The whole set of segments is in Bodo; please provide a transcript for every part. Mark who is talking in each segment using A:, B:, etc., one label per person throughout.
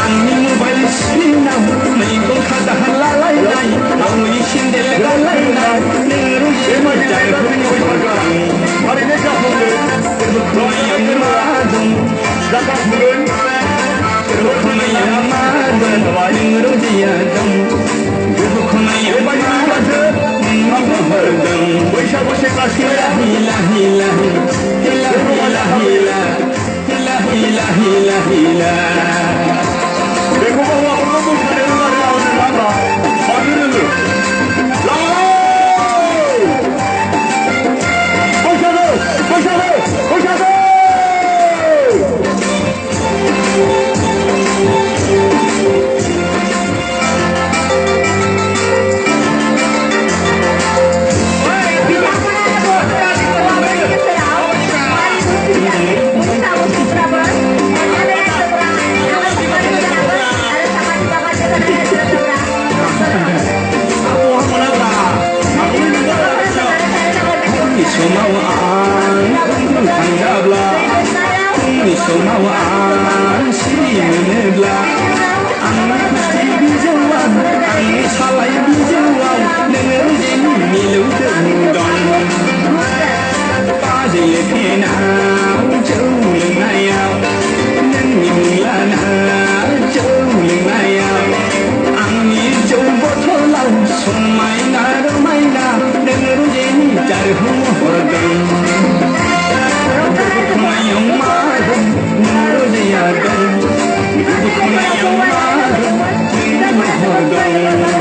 A: आंनि मबाइल स्क्रिनाव मैगं खाजा लालायनाय गावनि सेन्देल गालायनाय नों
B: थारैनो जाफुंगोन
A: मा दं
B: जाफुंगोन
A: खनायाव मा दं नों रजिया दं खनायाव मा दं महर दं
B: बैसागु सेंग्रा सिख्लाया
A: हिला हिला हिला हिला हिला हिला हिला हिला हिला
B: बेखौ हौवाफोरखौ मोसानो रोङा रोङा होनो मानो रोङो बैसागु बैसागु बैसागु
A: समाव आं थांजाब्ला फुंनि समाव आं सिरि मोनोब्ला आंनि खुसि बिजौआव आंनि सालाय बिजौआव नोङो जेनि मिलौदों दं बाजै फेनाव जौ लोंनायाव नोंनि मुंलाना जौ लोंनायाव आंनि जौ बथलाव समायना रमायना नोङो जेनि जारहु हरदों खनायाव मा दं नों रजिया दं खनायाव मा दं नों महर दं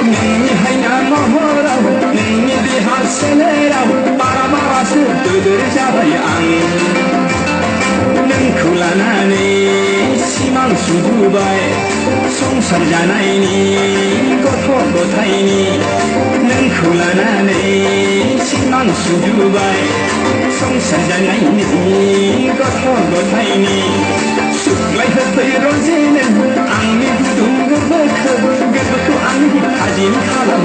A: नोंनि हायना महराव नोंनि देहा सोलेराव बारा बारासो दोदोर जाबाय आं नोंखौ लानानै सिमां सुजुबाय संसार जानायनि गथ' गथायनि नोंखौ लानानै सिमां सुजुबाय संसार जानायनि गथ' गथायनि सुग्लाय होफै रजेनो आंनि गुदुं गोरबोखौ आंनि थाजिम खालाम